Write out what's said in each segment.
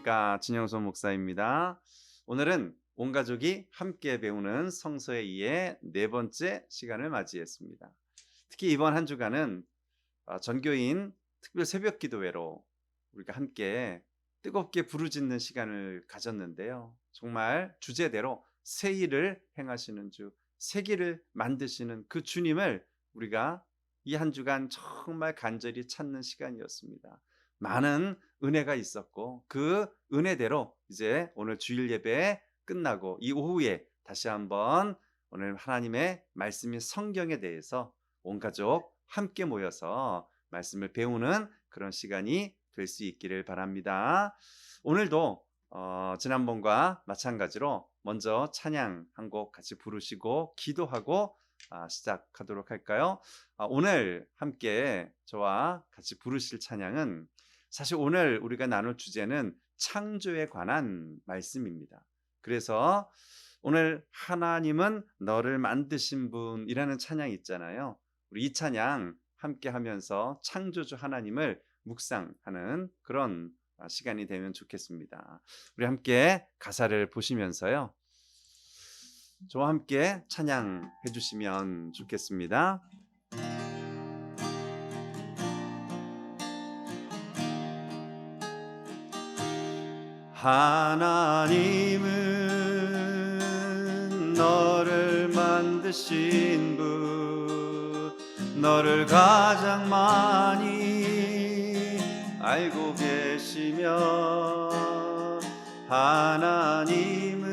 안녕하십니까. 진영소 목사입니다. 오늘은 온 가족이 함께 배우는 성서의 이해 네 번째 시간을 맞이했습니다. 특히 이번 한 주간은 전교인 특별 새벽 기도회로 우리가 함께 뜨겁게 부르짖는 시간을 가졌는데요. 정말 주제대로 새 일을 행하시는 주, 새 길을 만드시는 그 주님을 우리가 이 한 주간 정말 간절히 찾는 시간이었습니다. 많은 은혜가 있었고 그 은혜대로 이제 오늘 주일 예배 끝나고 이 오후에 다시 한번 오늘 하나님의 말씀인 성경에 대해서 온 가족 함께 모여서 말씀을 배우는 그런 시간이 될 수 있기를 바랍니다. 오늘도 지난번과 마찬가지로 먼저 찬양 한 곡 같이 부르시고 기도하고 시작하도록 할까요? 오늘 함께 저와 같이 부르실 찬양은 사실 오늘 우리가 나눌 주제는 창조에 관한 말씀입니다. 그래서 오늘 하나님은 너를 만드신 분이라는 찬양이 있잖아요. 우리 이 찬양 함께 하면서 창조주 하나님을 묵상하는 그런 시간이 되면 좋겠습니다. 우리 함께 가사를 보시면서요. 저와 함께 찬양해 주시면 좋겠습니다. 하나님은 너를 만드신 분, 너를 가장 많이 알고 계시며, 하나님은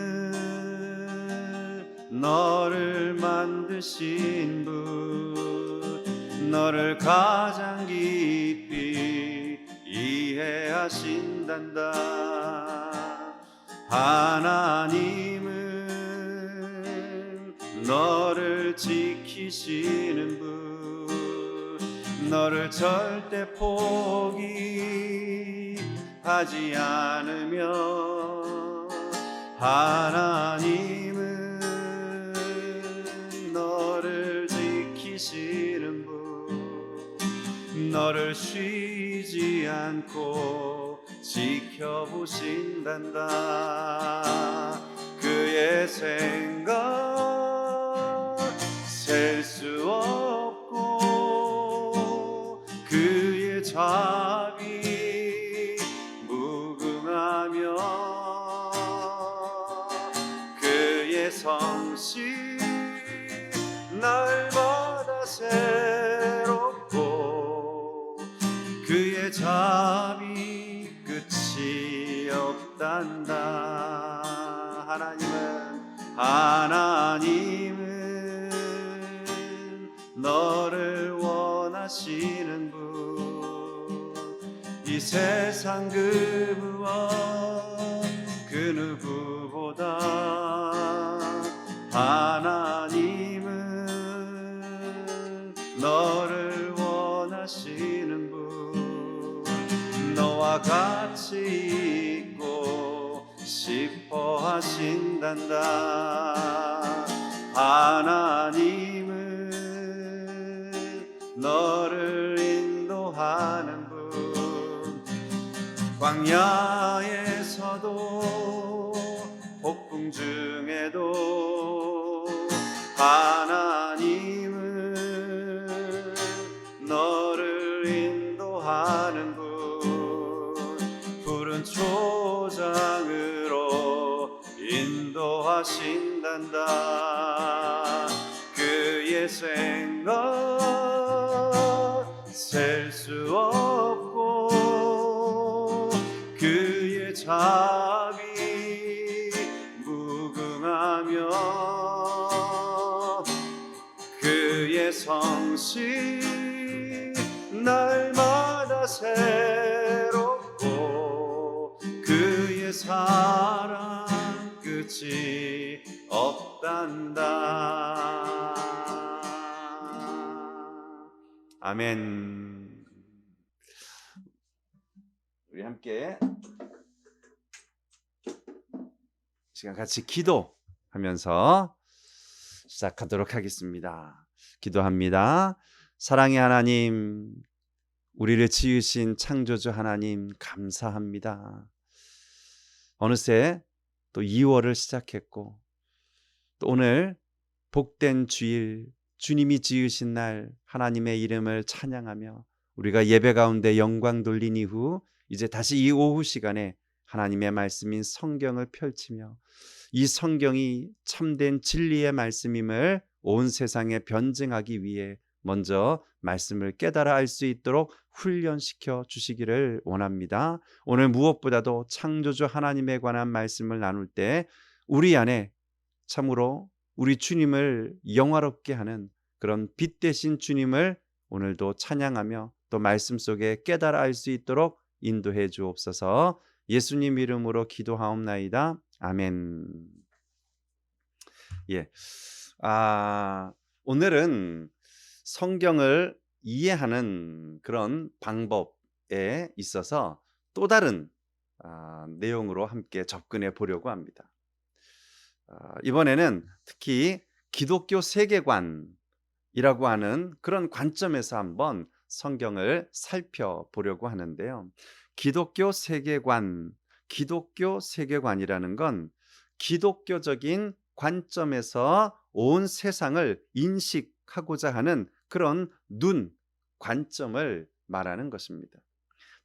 너를 만드신 분, 너를 가장 깊이 이해하신단다. 하나님은 너를 지키시는 분, 너를 절대 포기하지 않으며, 하나님은 너를 지키시는 분, 너를 쉬지 않고 지켜보신단다. 그의 생각 셀 수 없고, 그의 자비 무궁하며, 그의 성실 날마다 새롭고, 그의 자비 끝이 없단다. 하나님은 너를 원하시는 분, 이 세상 그 무엇 그 누구보다 하나님은 너를 원하시는 분, 너와 같이 있고 싶어 하신단다. 하나님은 너를 인도하는 분, 광야에서도 폭풍 중에도 하나님은 너를 인도하는 분, 푸른 초장으로 인도하신단다. 그의 생각 셀 수 없고, 그의 자비 무궁하며, 그의 성실 날마다 새롭고, 그의 사랑 끝이 없단다. 아멘. 우리 함께 시간 같이 기도하면서 시작하도록 하겠습니다. 기도합니다. 사랑의 하나님, 우리를 지으신 창조주 하나님 감사합니다. 어느새 또 2월을 시작했고 또 오늘 복된 주일, 주님이 지으신 날 하나님의 이름을 찬양하며 우리가 예배 가운데 영광 돌린 이후 이제 다시 이 오후 시간에 하나님의 말씀인 성경을 펼치며 이 성경이 참된 진리의 말씀임을 온 세상에 변증하기 위해 먼저 말씀을 깨달아 알 수 있도록 훈련시켜 주시기를 원합니다. 오늘 무엇보다도 창조주 하나님에 관한 말씀을 나눌 때 우리 안에 참으로 우리 주님을 영화롭게 하는 그런 빛 대신 주님을 오늘도 찬양하며 또 말씀 속에 깨달아 알 수 있도록 인도해 주옵소서. 예수님 이름으로 기도하옵나이다. 아멘. 예. 오늘은 성경을 이해하는 그런 방법에 있어서 또 다른 내용으로 함께 접근해 보려고 합니다. 이번에는 특히 기독교 세계관이라고 하는 그런 관점에서 한번 성경을 살펴보려고 하는데요. 기독교 세계관이라는 건 기독교적인 관점에서 온 세상을 인식하고자 하는 그런 관점을 말하는 것입니다.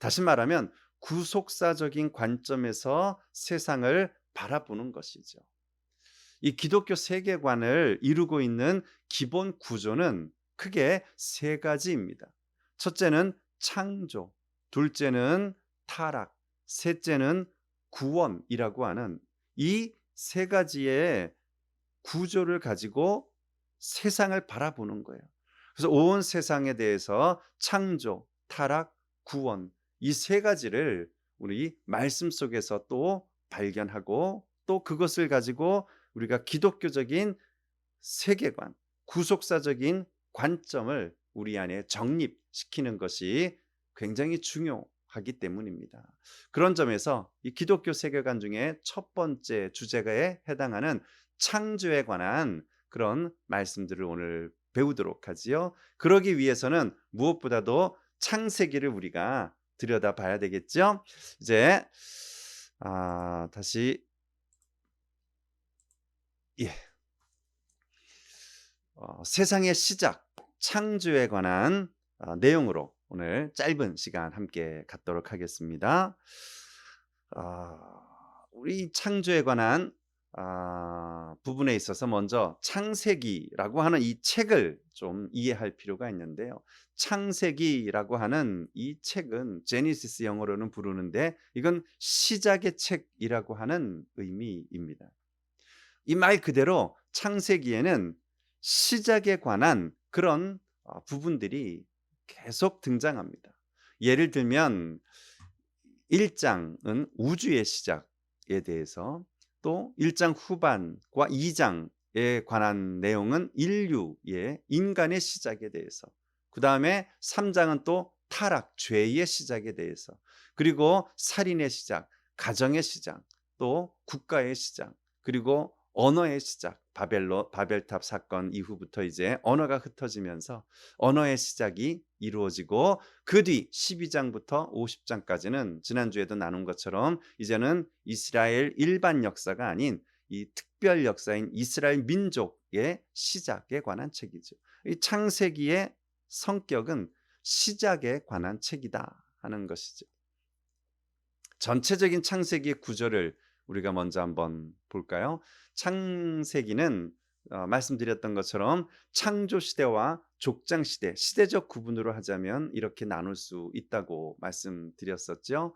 다시 말하면 구속사적인 관점에서 세상을 바라보는 것이죠. 이 기독교 세계관을 이루고 있는 기본 구조는 크게 세 가지입니다. 첫째는 창조, 둘째는 타락, 셋째는 구원이라고 하는 이 세 가지의 구조를 가지고 세상을 바라보는 거예요. 그래서 온 세상에 대해서 창조, 타락, 구원 이 세 가지를 우리 말씀 속에서 또 발견하고 또 그것을 가지고 우리가 기독교적인 세계관, 구속사적인 관점을 우리 안에 정립시키는 것이 굉장히 중요하기 때문입니다. 그런 점에서 이 기독교 세계관 중에 첫 번째 주제가에 해당하는 창조에 관한 그런 말씀들을 오늘 배우도록 하지요. 그러기 위해서는 무엇보다도 창세기를 우리가 들여다봐야 되겠죠. 이제 다시 세상의 시작, 창조에 관한 내용으로 오늘 짧은 시간 함께 갖도록 하겠습니다. 우리 창조에 관한 부분에 있어서 먼저 창세기라고 하는 이 책을 좀 이해할 필요가 있는데요. 창세기라고 하는 이 책은 제니시스 영어로는 부르는데 이건 시작의 책이라고 하는 의미입니다. 이 말 그대로 창세기에는 시작에 관한 그런 부분들이 계속 등장합니다. 예를 들면 1장은 우주의 시작에 대해서, 또 1장 후반과 2장에 관한 내용은 인류의 인간의 시작에 대해서, 그 다음에 3장은 또 타락, 죄의 시작에 대해서, 그리고 살인의 시작, 가정의 시작, 또 국가의 시작, 그리고 언어의 시작, 바벨탑 사건 이후부터 이제 언어가 흩어지면서 언어의 시작이 이루어지고 그 뒤 12장부터 50장까지는 지난주에도 나눈 것처럼 이제는 이스라엘 일반 역사가 아닌 이 특별 역사인 이스라엘 민족의 시작에 관한 책이죠. 이 창세기의 성격은 시작에 관한 책이다 하는 것이죠. 전체적인 창세기의 구조를 우리가 먼저 한번 볼까요? 창세기는 말씀드렸던 것처럼 창조 시대와 족장 시대, 시대적 구분으로 하자면 이렇게 나눌 수 있다고 말씀드렸었죠.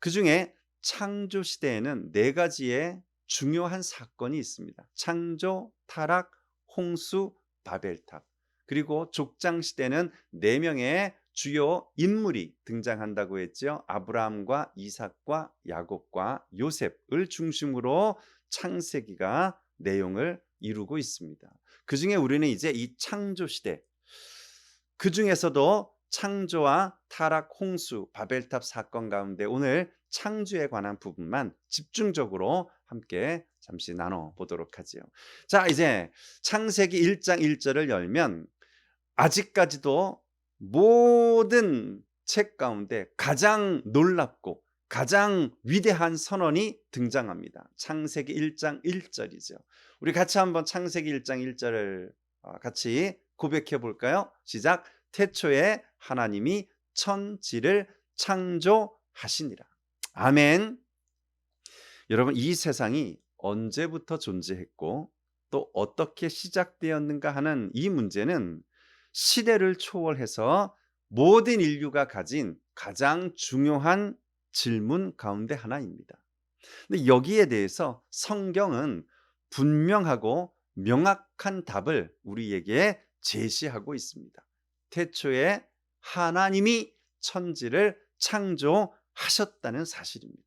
그 중에 창조 시대에는 네 가지의 중요한 사건이 있습니다. 창조, 타락, 홍수, 바벨탑. 그리고 족장 시대는 네 명의 주요 인물이 등장한다고 했죠. 아브라함과 이삭과 야곱과 요셉을 중심으로 창세기가 내용을 이루고 있습니다. 그 중에 우리는 이제 이 창조 시대, 그 중에서도 창조와 타락, 홍수, 바벨탑 사건 가운데 오늘 창조에 관한 부분만 집중적으로 함께 잠시 나눠보도록 하지요. 자, 이제 창세기 1장 1절을 열면 아직까지도 모든 책 가운데 가장 놀랍고 가장 위대한 선언이 등장합니다. 창세기 1장 1절이죠. 우리 같이 한번 창세기 1장 1절을 같이 고백해 볼까요? 시작. 태초에 하나님이 천지를 창조하시니라. 아멘. 여러분, 이 세상이 언제부터 존재했고 또 어떻게 시작되었는가 하는 이 문제는 시대를 초월해서 모든 인류가 가진 가장 중요한 질문 가운데 하나입니다. 근데 여기에 대해서 성경은 분명하고 명확한 답을 우리에게 제시하고 있습니다. 태초에 하나님이 천지를 창조하셨다는 사실입니다.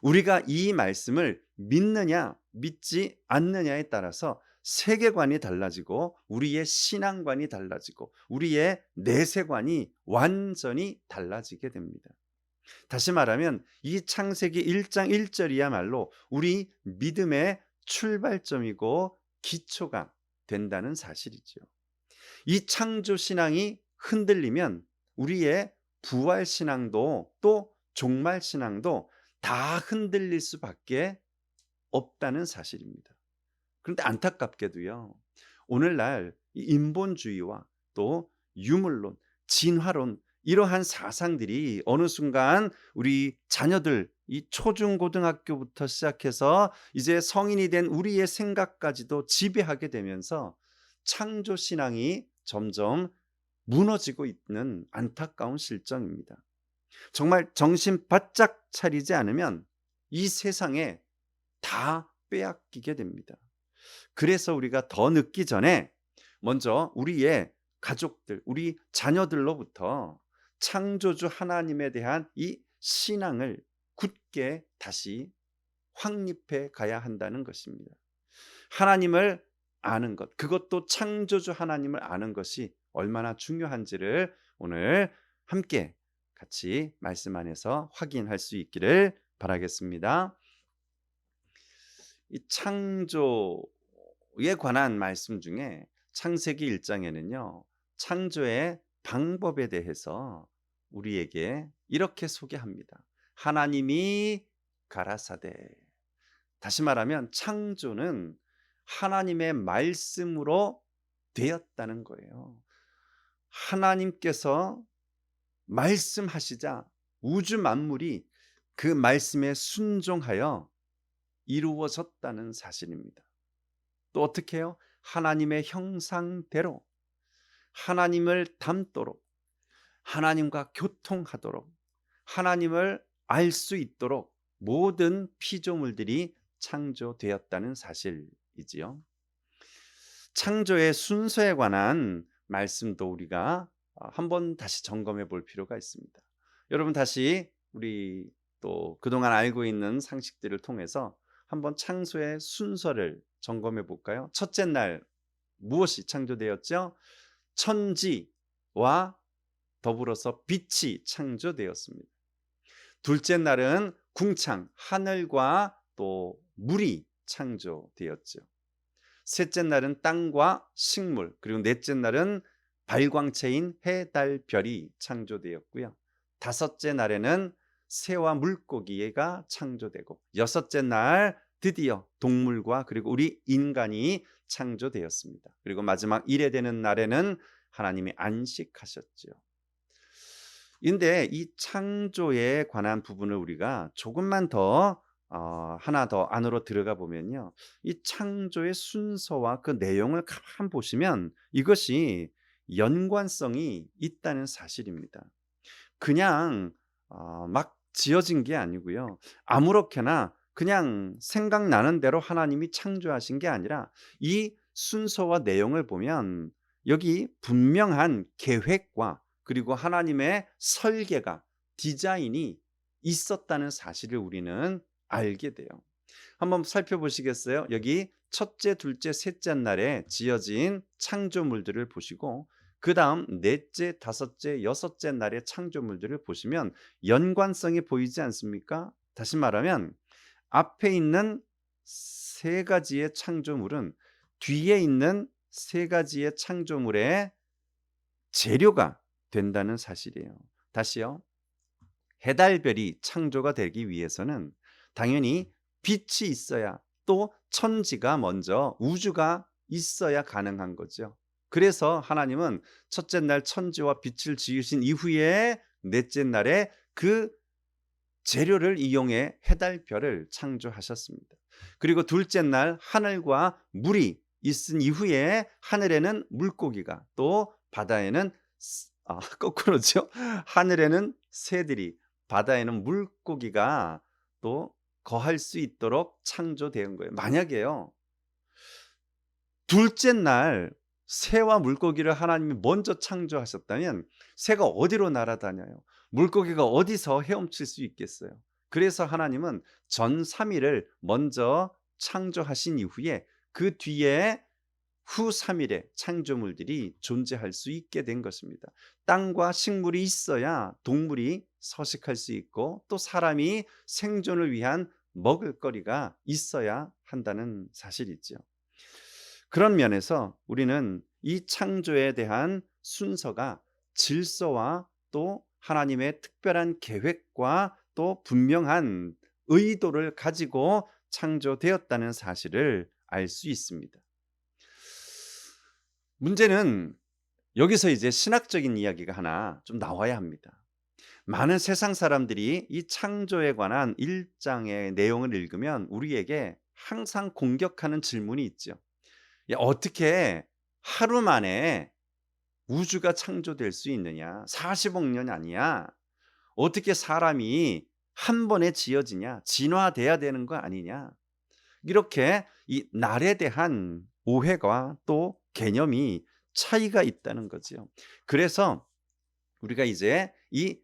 우리가 이 말씀을 믿느냐 믿지 않느냐에 따라서 세계관이 달라지고 우리의 신앙관이 달라지고 우리의 내세관이 완전히 달라지게 됩니다. 다시 말하면 이 창세기 1장 1절이야말로 우리 믿음의 출발점이고 기초가 된다는 사실이죠. 이 창조 신앙이 흔들리면 우리의 부활 신앙도 또 종말 신앙도 다 흔들릴 수밖에 없다는 사실입니다. 그런데 안타깝게도요, 오늘날 이 인본주의와 또 유물론, 진화론 이러한 사상들이 어느 순간 우리 자녀들 이 초중고등학교부터 시작해서 이제 성인이 된 우리의 생각까지도 지배하게 되면서 창조 신앙이 점점 무너지고 있는 안타까운 실정입니다. 정말 정신 바짝 차리지 않으면 이 세상에 다 빼앗기게 됩니다. 그래서 우리가 더 늦기 전에 먼저 우리의 가족들, 우리 자녀들로부터 창조주 하나님에 대한 이 신앙을 굳게 다시 확립해 가야 한다는 것입니다. 하나님을 아는 것, 그것도 창조주 하나님을 아는 것이 얼마나 중요한지를 오늘 함께 같이 말씀 안에서 확인할 수 있기를 바라겠습니다. 이 창조에 관한 말씀 중에 창세기 1장에는요. 창조의 방법에 대해서 우리에게 이렇게 소개합니다. 하나님이 가라사대. 다시 말하면 창조는 하나님의 말씀으로 되었다는 거예요. 하나님께서 말씀하시자 우주 만물이 그 말씀에 순종하여 이루어졌다는 사실입니다. 또 어떻게 해요? 하나님의 형상대로 하나님을 닮도록 하나님과 교통하도록 하나님을 알 수 있도록 모든 피조물들이 창조되었다는 사실이지요. 창조의 순서에 관한 말씀도 우리가 한번 다시 점검해 볼 필요가 있습니다. 여러분 다시 우리 또 그동안 알고 있는 상식들을 통해서 한번 창조의 순서를 점검해 볼까요? 첫째 날 무엇이 창조되었죠? 천지와 더불어서 빛이 창조되었습니다. 둘째 날은 궁창, 하늘과 또 물이 창조되었죠. 셋째 날은 땅과 식물, 그리고 넷째 날은 발광체인 해, 달, 별이 창조되었고요. 다섯째 날에는 새와 물고기가 창조되고 여섯째 날 드디어 동물과 그리고 우리 인간이 창조되었습니다. 그리고 마지막 일에 되는 날에는 하나님이 안식하셨죠. 근데 이 창조에 관한 부분을 우리가 조금만 더 하나 더 안으로 들어가 보면요. 이 창조의 순서와 그 내용을 가만 보시면 이것이 연관성이 있다는 사실입니다. 그냥 막 지어진 게 아니고요. 아무렇게나 그냥 생각나는 대로 하나님이 창조하신 게 아니라 이 순서와 내용을 보면 여기 분명한 계획과 그리고 하나님의 설계가 디자인이 있었다는 사실을 우리는 알게 돼요. 한번 살펴보시겠어요? 여기 첫째, 둘째, 셋째 날에 지어진 창조물들을 보시고 그 다음 넷째, 다섯째, 여섯째 날의 창조물들을 보시면 연관성이 보이지 않습니까? 다시 말하면 앞에 있는 세 가지의 창조물은 뒤에 있는 세 가지의 창조물의 재료가 된다는 사실이에요. 다시요. 해달별이 창조가 되기 위해서는 당연히 빛이 있어야, 또 천지가 먼저, 우주가 있어야 가능한 거죠. 그래서 하나님은 첫째 날 천지와 빛을 지으신 이후에 넷째 날에 그 재료를 이용해 해달별을 창조하셨습니다. 그리고 둘째 날 하늘과 물이 있은 이후에 하늘에는 물고기가, 또 바다에는 거꾸로죠. 하늘에는 새들이, 바다에는 물고기가 또 거할 수 있도록 창조된 거예요. 만약에요, 둘째 날 새와 물고기를 하나님이 먼저 창조하셨다면 새가 어디로 날아다녀요? 물고기가 어디서 헤엄칠 수 있겠어요? 그래서 하나님은 전 3일을 먼저 창조하신 이후에 그 뒤에 후 3일에 창조물들이 존재할 수 있게 된 것입니다. 땅과 식물이 있어야 동물이 서식할 수 있고, 또 사람이 생존을 위한 먹을거리가 있어야 한다는 사실이죠. 그런 면에서 우리는 이 창조에 대한 순서가 질서와 또 하나님의 특별한 계획과 또 분명한 의도를 가지고 창조되었다는 사실을 알 수 있습니다. 문제는 여기서 이제 신학적인 이야기가 하나 좀 나와야 합니다. 많은 세상 사람들이 이 창조에 관한 1장의 내용을 읽으면 우리에게 항상 공격하는 질문이 있죠. 야, 어떻게 하루 만에 우주가 창조될 수 있느냐? 40억 년 아니야? 어떻게 사람이 한 번에 지어지냐? 진화돼야 되는 거 아니냐? 이렇게 이 날에 대한 오해가 또 개념이 차이가 있다는 거죠. 그래서 우리가 이제 이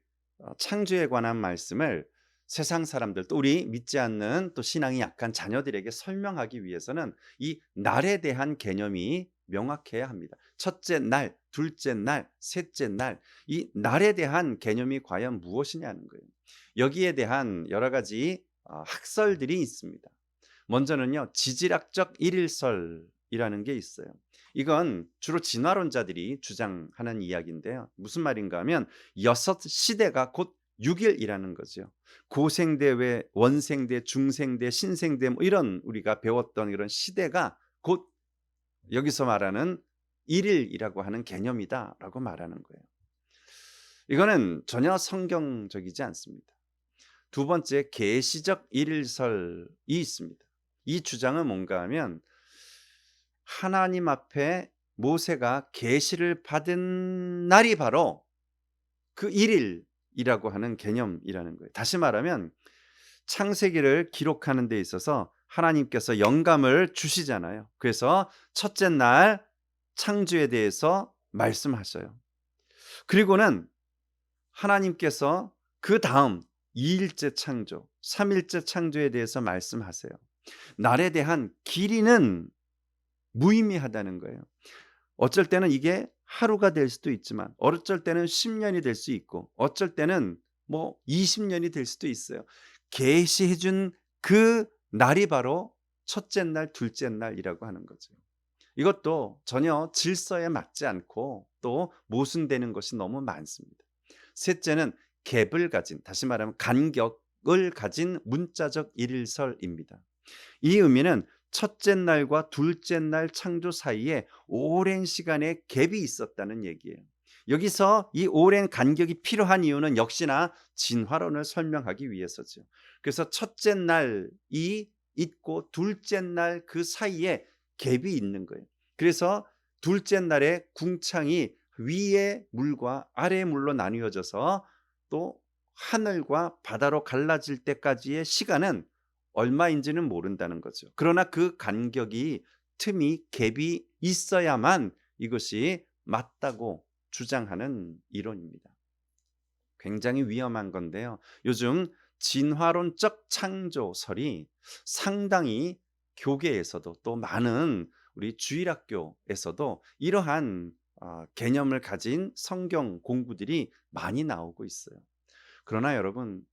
창조에 관한 말씀을 세상 사람들, 또 우리 믿지 않는 또 신앙이 약한 자녀들에게 설명하기 위해서는 이 날에 대한 개념이 명확해야 합니다. 첫째 날, 둘째 날, 셋째 날, 이 날에 대한 개념이 과연 무엇이냐는 거예요. 여기에 대한 여러 가지 학설들이 있습니다. 먼저는요, 지질학적 일일설이라는 게 있어요. 이건 주로 진화론자들이 주장하는 이야기인데요. 무슨 말인가 하면 6시대가 곧 6일이라는 거죠. 고생대, 원생대, 중생대, 신생대, 뭐 이런 우리가 배웠던 이런 시대가 곧 여기서 말하는 1일이라고 하는 개념이다라고 말하는 거예요. 이거는 전혀 성경적이지 않습니다. 두 번째, 계시적 일일설이 있습니다. 이 주장은 뭔가 하면 하나님 앞에 모세가 계시를 받은 날이 바로 그 1일이라고 하는 개념이라는 거예요. 다시 말하면 창세기를 기록하는 데 있어서 하나님께서 영감을 주시잖아요. 그래서 첫째 날 창조에 대해서 말씀하셔요. 그리고는 하나님께서 그 다음 2일째 창조, 3일째 창조에 대해서 말씀하세요. 날에 대한 길이는 무의미하다는 거예요. 어쩔 때는 이게 하루가 될 수도 있지만, 어쩔 때는 10년이 될 수 있고, 어쩔 때는 뭐 20년이 될 수도 있어요. 계시해 준 그 날이 바로 첫째 날, 둘째 날이라고 하는 거죠. 이것도 전혀 질서에 맞지 않고 또 모순되는 것이 너무 많습니다. 셋째는 갭을 가진, 다시 말하면 간격을 가진 문자적 일일설입니다. 이 의미는 첫째 날과 둘째 날 창조 사이에 오랜 시간의 갭이 있었다는 얘기예요. 여기서 이 오랜 간격이 필요한 이유는 역시나 진화론을 설명하기 위해서죠. 그래서 첫째 날이 있고 둘째 날 그 사이에 갭이 있는 거예요. 그래서 둘째 날에 궁창이 위의 물과 아래의 물로 나뉘어져서 또 하늘과 바다로 갈라질 때까지의 시간은 얼마인지는 모른다는 거죠. 그러나 그 간격이, 틈이, 갭이 있어야만 이것이 맞다고 주장하는 이론입니다. 굉장히 위험한 건데요. 요즘 진화론적 창조설이 상당히 교계에서도, 또 많은 우리 주일학교에서도 이러한 개념을 가진 성경 공부들이 많이 나오고 있어요. 그러나 여러분,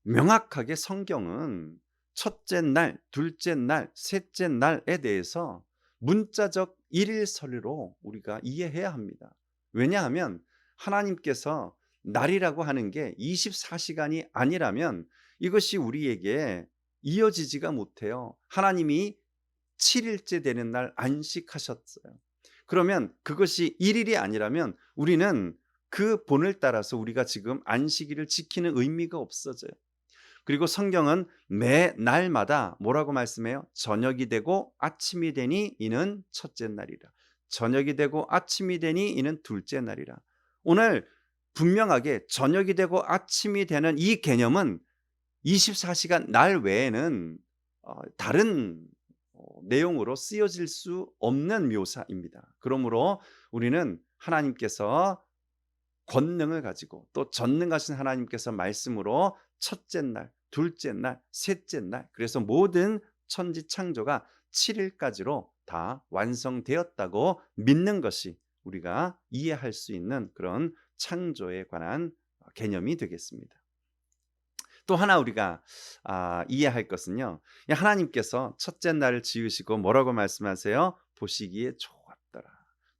명확하게 성경은 첫째 날, 둘째 날, 셋째 날에 대해서 문자적 일일설로 우리가 이해해야 합니다. 왜냐하면 하나님께서 날이라고 하는 게 24시간이 아니라면 이것이 우리에게 이어지지가 못해요. 하나님이 7일째 되는 날 안식하셨어요. 그러면 그것이 1일이 아니라면 우리는 그 본을 따라서 우리가 지금 안식일을 지키는 의미가 없어져요. 그리고 성경은 매 날마다 뭐라고 말씀해요? 저녁이 되고 아침이 되니 이는 첫째 날이라. 저녁이 되고 아침이 되니 이는 둘째 날이라. 오늘 분명하게 저녁이 되고 아침이 되는 이 개념은 24시간 날 외에는 다른 내용으로 쓰여질 수 없는 묘사입니다. 그러므로 우리는 하나님께서 권능을 가지고 또 전능하신 하나님께서 말씀으로 첫째 날, 둘째 날, 셋째 날, 그래서 모든 천지 창조가 7일까지로 다 완성되었다고 믿는 것이 우리가 이해할 수 있는 그런 창조에 관한 개념이 되겠습니다. 또 하나 우리가 이해할 것은요, 하나님께서 첫째 날을 지으시고 뭐라고 말씀하세요? 보시기에 좋았더라.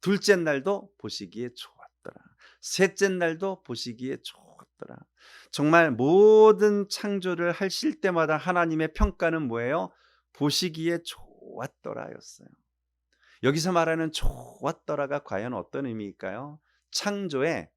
둘째 날도 보시기에 좋았더라. 셋째 날도 보시기에 좋았더라. 정말 모든 창조를 하실 때마다 하나님의 평가는 뭐예요? 보시기에 좋았더라였어요. 여기서 말하는 좋았더라가 과연 어떤 의미일까요? 창조의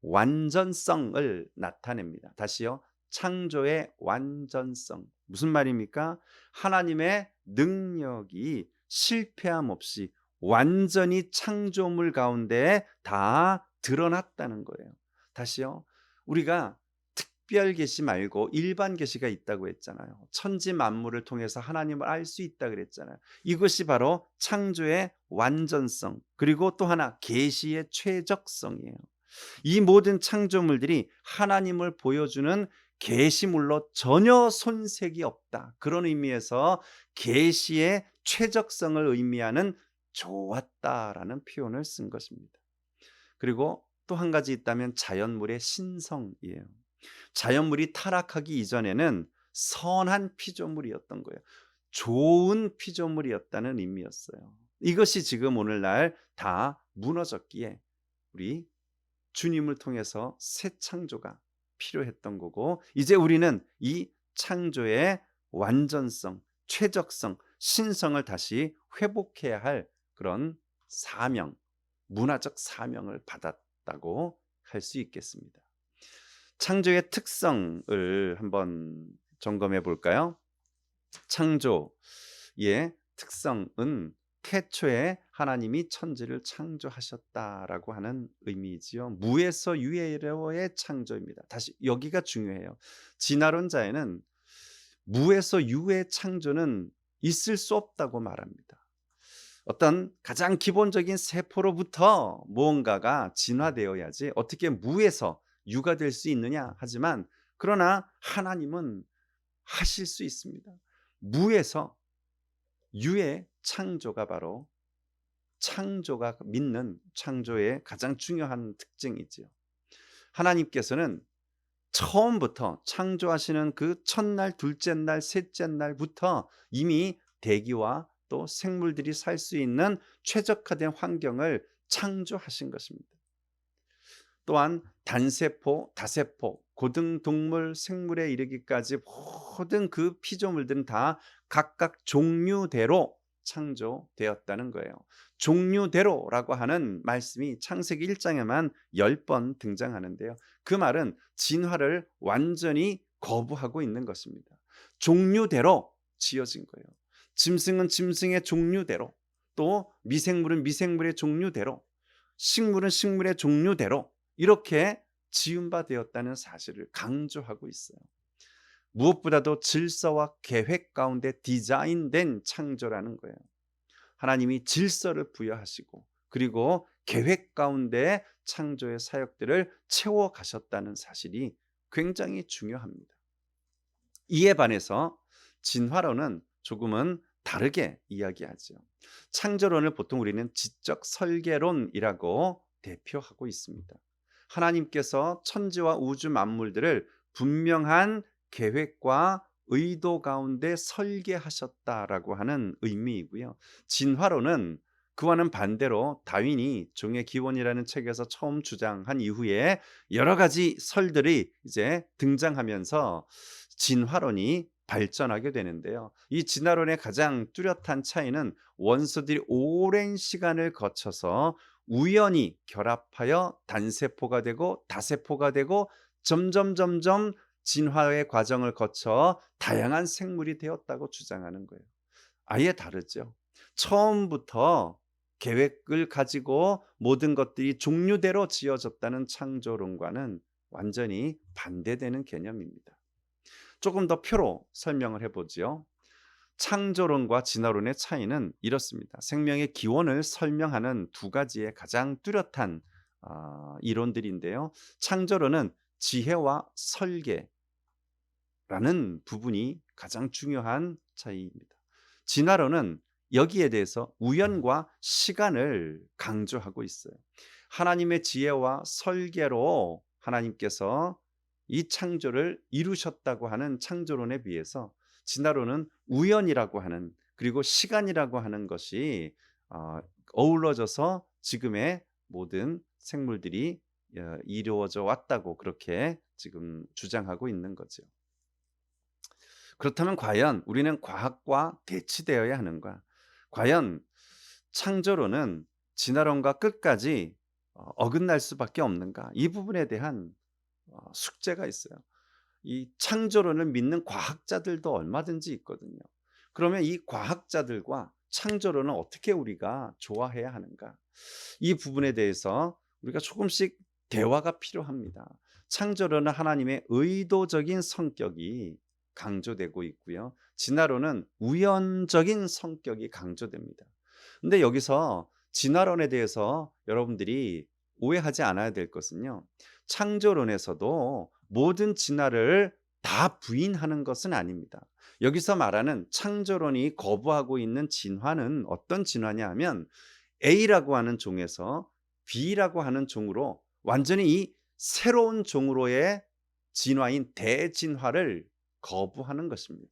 완전성을 나타냅니다. 다시요. 창조의 완전성. 무슨 말입니까? 하나님의 능력이 실패함 없이 완전히 창조물 가운데 다 드러났다는 거예요. 다시요. 우리가 특별 계시 말고 일반 계시가 있다고 했잖아요. 천지 만물을 통해서 하나님을 알 수 있다 그랬잖아요. 이것이 바로 창조의 완전성, 그리고 또 하나 계시의 최적성이에요. 이 모든 창조물들이 하나님을 보여주는 계시물로 전혀 손색이 없다. 그런 의미에서 계시의 최적성을 의미하는 좋았다라는 표현을 쓴 것입니다. 그리고 또 한 가지 있다면 자연물의 신성이에요. 자연물이 타락하기 이전에는 선한 피조물이었던 거예요. 좋은 피조물이었다는 의미였어요. 이것이 지금 오늘날 다 무너졌기에 우리 주님을 통해서 새 창조가 필요했던 거고, 이제 우리는 이 창조의 완전성, 최적성, 신성을 다시 회복해야 할 그런 사명, 문화적 사명을 받았다고 할 수 있겠습니다. 창조의 특성을 한번 점검해 볼까요? 창조의 특성은 태초에 하나님이 천지를 창조하셨다라고 하는 의미이지요. 무에서 유에로의 창조입니다. 다시 여기가 중요해요. 진화론자에는 무에서 유의 창조는 있을 수 없다고 말합니다. 어떤 가장 기본적인 세포로부터 무언가가 진화되어야지 어떻게 무에서 유가 될 수 있느냐 하지만, 그러나 하나님은 하실 수 있습니다. 무에서 유의 창조가 바로 창조가 믿는 창조의 가장 중요한 특징이지요. 하나님께서는 처음부터 창조하시는 그 첫날, 둘째 날, 셋째 날부터 이미 대기와 또 생물들이 살 수 있는 최적화된 환경을 창조하신 것입니다. 또한 단세포, 다세포, 고등동물, 생물에 이르기까지 모든 그 피조물들은 다 각각 종류대로 창조되었다는 거예요. 종류대로라고 하는 말씀이 창세기 1장에만 10번 등장하는데요. 그 말은 진화를 완전히 거부하고 있는 것입니다. 종류대로 지어진 거예요. 짐승은 짐승의 종류대로, 또 미생물은 미생물의 종류대로, 식물은 식물의 종류대로 이렇게 지음바 되었다는 사실을 강조하고 있어요. 무엇보다도 질서와 계획 가운데 디자인된 창조라는 거예요. 하나님이 질서를 부여하시고 그리고 계획 가운데 창조의 사역들을 채워 가셨다는 사실이 굉장히 중요합니다. 이에 반해서 진화론은 조금은 다르게 이야기하죠. 창조론을 보통 우리는 지적 설계론이라고 대표하고 있습니다. 하나님께서 천지와 우주 만물들을 분명한 계획과 의도 가운데 설계하셨다라고 하는 의미이고요. 진화론은 그와는 반대로 다윈이 종의 기원이라는 책에서 처음 주장한 이후에 여러 가지 설들이 이제 등장하면서 진화론이 발전하게 되는데요. 이 진화론의 가장 뚜렷한 차이는 원소들이 오랜 시간을 거쳐서 우연히 결합하여 단세포가 되고 다세포가 되고 점점 진화의 과정을 거쳐 다양한 생물이 되었다고 주장하는 거예요. 아예 다르죠. 처음부터 계획을 가지고 모든 것들이 종류대로 지어졌다는 창조론과는 완전히 반대되는 개념입니다. 조금 더 표로 설명을 해보지요. 창조론과 진화론의 차이는 이렇습니다. 생명의 기원을 설명하는 두 가지의 가장 뚜렷한 이론들인데요. 창조론은 지혜와 설계라는 부분이 가장 중요한 차이입니다. 진화론은 여기에 대해서 우연과 시간을 강조하고 있어요. 하나님의 지혜와 설계로 하나님께서 이 창조를 이루셨다고 하는 창조론에 비해서 진화론은 우연이라고 하는, 그리고 시간이라고 하는 것이 어우러져서 지금의 모든 생물들이 이루어져 왔다고 그렇게 지금 주장하고 있는 거죠. 그렇다면 과연 우리는 과학과 대치되어야 하는가? 과연 창조론은 진화론과 끝까지 어긋날 수밖에 없는가? 이 부분에 대한 숙제가 있어요. 이 창조론을 믿는 과학자들도 얼마든지 있거든요. 그러면 이 과학자들과 창조론은 어떻게 우리가 조화해야 하는가? 이 부분에 대해서 우리가 조금씩 대화가 필요합니다. 창조론은 하나님의 의도적인 성격이 강조되고 있고요. 진화론은 우연적인 성격이 강조됩니다. 근데 여기서 진화론에 대해서 여러분들이 오해하지 않아야 될 것은요. 창조론에서도 모든 진화를 다 부인하는 것은 아닙니다. 여기서 말하는 창조론이 거부하고 있는 진화는 어떤 진화냐 하면 A라고 하는 종에서 B라고 하는 종으로 완전히 이 새로운 종으로의 진화인 대진화를 거부하는 것입니다.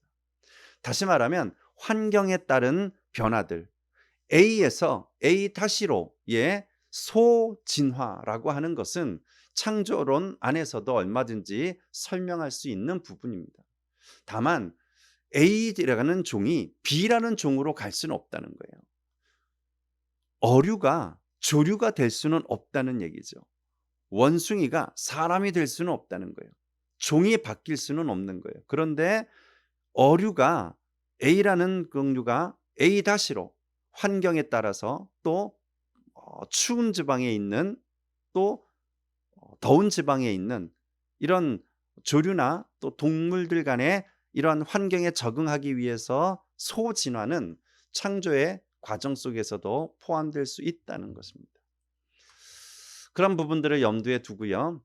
다시 말하면 환경에 따른 변화들, A에서 A-로의 소진화라고 하는 것은 창조론 안에서도 얼마든지 설명할 수 있는 부분입니다. 다만 A라는 종이 B라는 종으로 갈 수는 없다는 거예요. 어류가 조류가 될 수는 없다는 얘기죠. 원숭이가 사람이 될 수는 없다는 거예요. 종이 바뀔 수는 없는 거예요. 그런데 어류가 A라는 종류가 A-로 환경에 따라서 또 추운 지방에 있는 또 더운 지방에 있는 이런 조류나 또 동물들 간의 이러한 환경에 적응하기 위해서 소진화는 창조의 과정 속에서도 포함될 수 있다는 것입니다. 그런 부분들을 염두에 두고요.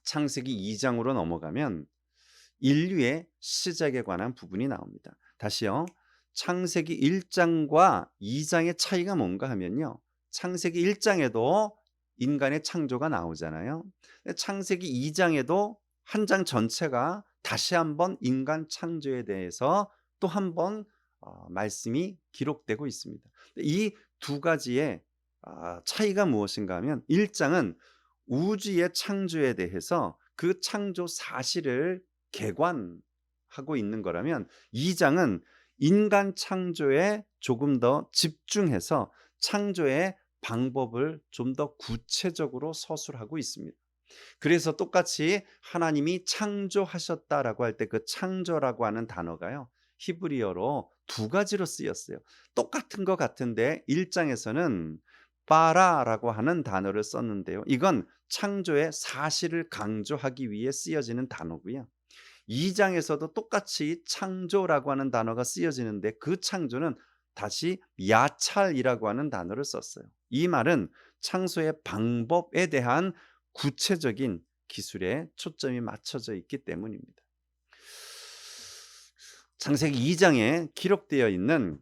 창세기 2장으로 넘어가면 인류의 시작에 관한 부분이 나옵니다. 다시요. 창세기 1장과 2장의 차이가 뭔가 하면요. 창세기 1장에도 인간의 창조가 나오잖아요. 창세기 2장에도 한 장 전체가 다시 한번 인간 창조에 대해서 또 한번 말씀이 기록되고 있습니다. 이 두 가지의 차이가 무엇인가 하면 1장은 우주의 창조에 대해서 그 창조 사실을 개관하고 있는 거라면 2장은 인간 창조에 조금 더 집중해서 창조의 방법을 좀 더 구체적으로 서술하고 있습니다. 그래서 똑같이 하나님이 창조하셨다라고 할 때 그 창조라고 하는 단어가요. 히브리어로 두 가지로 쓰였어요. 똑같은 것 같은데 1장에서는 바라라고 하는 단어를 썼는데요. 이건 창조의 사실을 강조하기 위해 쓰여지는 단어고요. 2장에서도 똑같이 창조라고 하는 단어가 쓰여지는데 그 창조는 다시 야찰이라고 하는 단어를 썼어요. 이 말은 창조의 방법에 대한 구체적인 기술에 초점이 맞춰져 있기 때문입니다. 창세기 2장에 기록되어 있는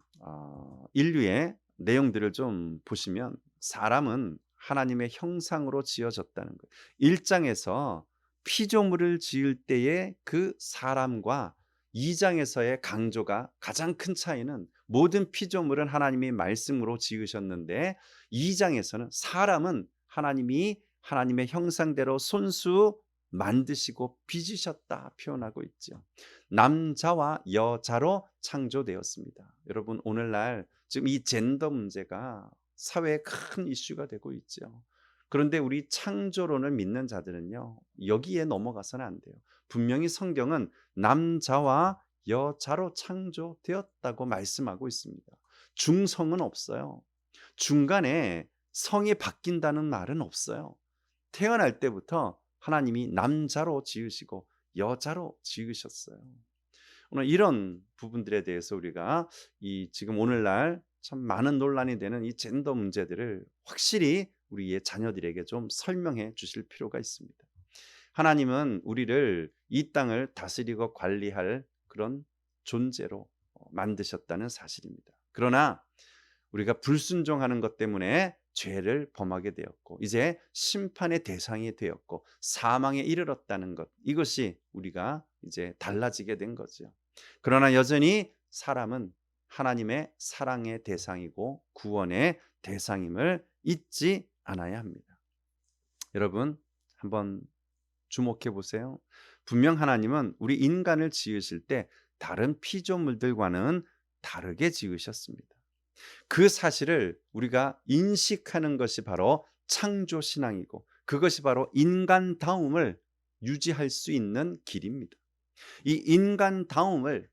인류의 내용들을 좀 보시면 사람은 하나님의 형상으로 지어졌다는 거예요. 1장에서 피조물을 지을 때의 그 사람과 2장에서의 강조가 가장 큰 차이는 모든 피조물은 하나님이 말씀으로 지으셨는데 2장에서는 사람은 하나님이 하나님의 형상대로 손수 만드시고 빚으셨다 표현하고 있죠. 남자와 여자로 창조되었습니다. 여러분 오늘날 지금 이 젠더 문제가 사회에 큰 이슈가 되고 있죠. 그런데 우리 창조론을 믿는 자들은요, 여기에 넘어가서는 안 돼요. 분명히 성경은 남자와 여자로 창조되었다고 말씀하고 있습니다. 중성은 없어요. 중간에 성이 바뀐다는 말은 없어요. 태어날 때부터 하나님이 남자로 지으시고 여자로 지으셨어요. 오늘 이런 부분들에 대해서 우리가 이 지금 오늘날 참 많은 논란이 되는 이 젠더 문제들을 확실히 우리의 자녀들에게 좀 설명해 주실 필요가 있습니다. 하나님은 우리를 이 땅을 다스리고 관리할 그런 존재로 만드셨다는 사실입니다. 그러나 우리가 불순종하는 것 때문에 죄를 범하게 되었고 이제 심판의 대상이 되었고 사망에 이르렀다는 것, 이것이 우리가 이제 달라지게 된 거죠. 그러나 여전히 사람은 하나님의 사랑의 대상이고 구원의 대상임을 잊지 않아야 합니다. 여러분 한번 주목해 보세요. 분명 하나님은 우리 인간을 지으실 때 다른 피조물들과는 다르게 지으셨습니다. 그 사실을 우리가 인식하는 것이 바로 창조 신앙이고 그것이 바로 인간다움을 유지할 수 있는 길입니다. 이 인간다움을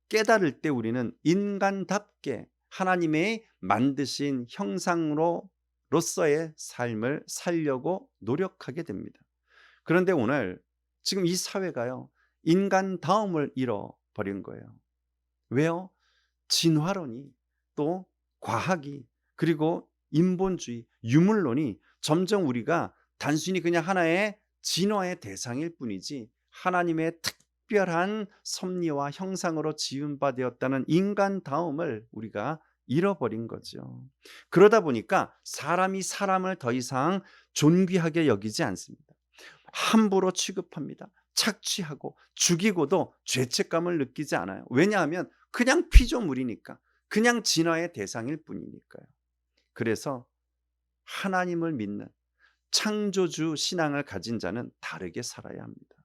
깨달을 때 우리는 인간답게 하나님의 만드신 형상으로서의 삶을 살려고 노력하게 됩니다. 그런데 오늘 지금 이 사회가요, 인간다움을 잃어버린 거예요. 왜요? 진화론이 또 과학이 그리고 인본주의, 유물론이 점점 우리가 단순히 그냥 하나의 진화의 대상일 뿐이지 하나님의 특별한 섭리와 형상으로 지음바 되었다는 인간다움을 우리가 잃어버린 거죠. 그러다 보니까 사람이 사람을 더 이상 존귀하게 여기지 않습니다. 함부로 취급합니다. 착취하고 죽이고도 죄책감을 느끼지 않아요. 왜냐하면 그냥 피조물이니까, 그냥 진화의 대상일 뿐이니까요. 그래서 하나님을 믿는 창조주 신앙을 가진 자는 다르게 살아야 합니다.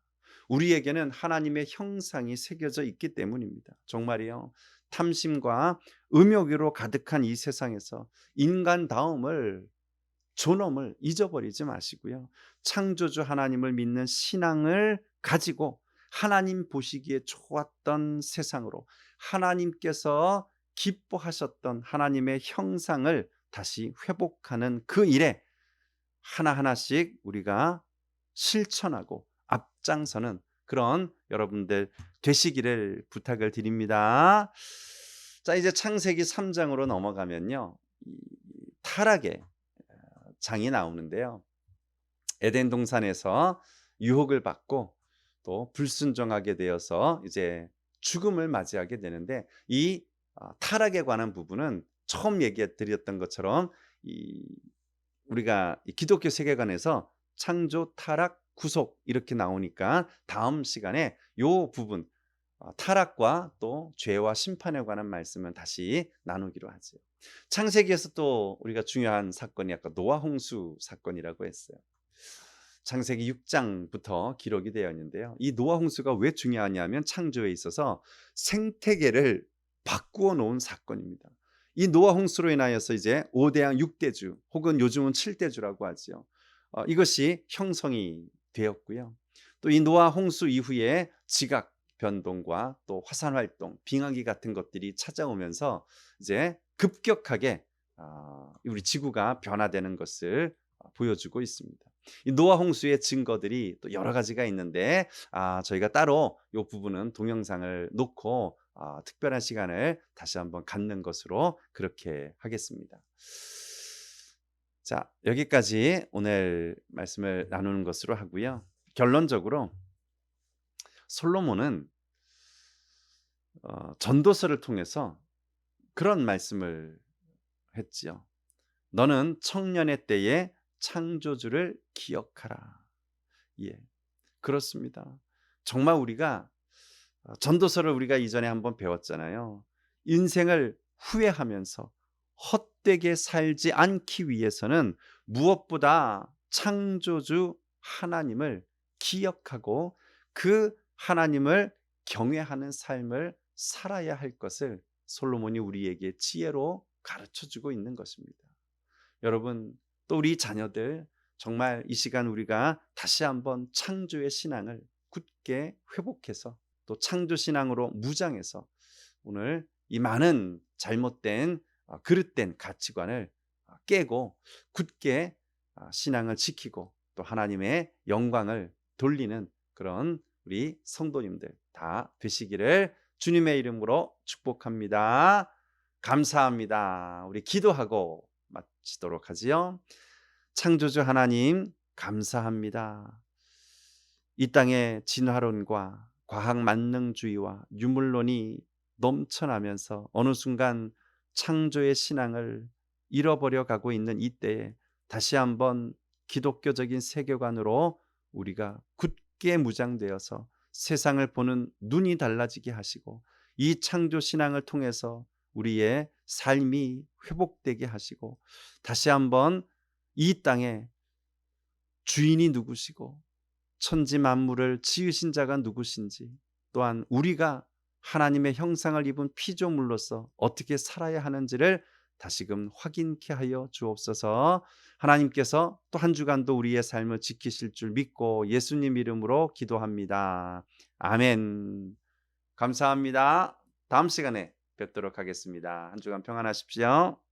우리에게는 하나님의 형상이 새겨져 있기 때문입니다. 정말이요. 탐심과 음욕으로 가득한 이 세상에서 인간다움을, 존엄을 잊어버리지 마시고요. 창조주 하나님을 믿는 신앙을 가지고 하나님 보시기에 좋았던 세상으로, 하나님께서 기뻐하셨던 하나님의 형상을 다시 회복하는 그 일에 하나하나씩 우리가 실천하고 앞장서는 그런 여러분들 되시기를 부탁을 드립니다. 자, 이제 창세기 3장으로 넘어가면요, 타락의 장이 나오는데요. 에덴 동산에서 유혹을 받고 또 불순종하게 되어서 이제 죽음을 맞이하게 되는데, 이 타락에 관한 부분은 처음 얘기해 드렸던 것처럼 우리가 기독교 세계관에서 창조, 타락, 구속 이렇게 나오니까 다음 시간에 요 부분, 타락과 또 죄와 심판에 관한 말씀을 다시 나누기로 하죠. 창세기에서 또 우리가 중요한 사건이 아까 노아 홍수 사건이라고 했어요. 창세기 6장부터 기록이 되어 있는데요. 이 노아 홍수가 왜 중요하냐면 창조에 있어서 생태계를 바꾸어 놓은 사건입니다. 이 노아 홍수로 인하여서 이제 5대양 6대주 혹은 요즘은 7대주라고 하죠. 이것이 형성이 되었고요. 또 이 노아 홍수 이후에 지각 변동과 또 화산 활동, 빙하기 같은 것들이 찾아오면서 이제 급격하게 우리 지구가 변화되는 것을 보여주고 있습니다. 이 노아 홍수의 증거들이 또 여러 가지가 있는데 저희가 따로 이 부분은 동영상을 놓고 특별한 시간을 다시 한번 갖는 것으로 그렇게 하겠습니다. 자, 여기까지 오늘 말씀을 나누는 것으로 하고요. 결론적으로 솔로몬은 전도서를 통해서 그런 말씀을 했지요. 너는 청년의 때에 창조주를 기억하라. 예, 그렇습니다. 정말 우리가 전도서를 우리가 이전에 한번 배웠잖아요. 인생을 후회하면서 헛되게 살지 않기 위해서는 무엇보다 창조주 하나님을 기억하고 그 하나님을 경외하는 삶을 살아야 할 것을 솔로몬이 우리에게 지혜로 가르쳐 주고 있는 것입니다. 여러분, 또 우리 자녀들 정말 이 시간 우리가 다시 한번 창조의 신앙을 굳게 회복해서 또 창조 신앙으로 무장해서 오늘 이 많은 잘못된 그릇된 가치관을 깨고 굳게 신앙을 지키고 또 하나님의 영광을 돌리는 그런 우리 성도님들 다 되시기를 주님의 이름으로 축복합니다. 감사합니다. 우리 기도하고 마치도록 하지요. 창조주 하나님 감사합니다. 이 땅에 진화론과 과학 만능주의와 유물론이 넘쳐나면서 어느 순간 창조의 신앙을 잃어버려 가고 있는 이때에 다시 한번 기독교적인 세계관으로 우리가 굳게 무장되어서 세상을 보는 눈이 달라지게 하시고 이 창조 신앙을 통해서 우리의 삶이 회복되게 하시고 다시 한번 이 땅에 주인이 누구시고 천지 만물을 지으신 자가 누구신지 또한 우리가 하나님의 형상을 입은 피조물로서 어떻게 살아야 하는지를 다시금 확인케 하여 주옵소서. 하나님께서 또 한 주간도 우리의 삶을 지키실 줄 믿고 예수님 이름으로 기도합니다. 아멘. 감사합니다. 다음 시간에 뵙도록 하겠습니다. 한 주간 평안하십시오.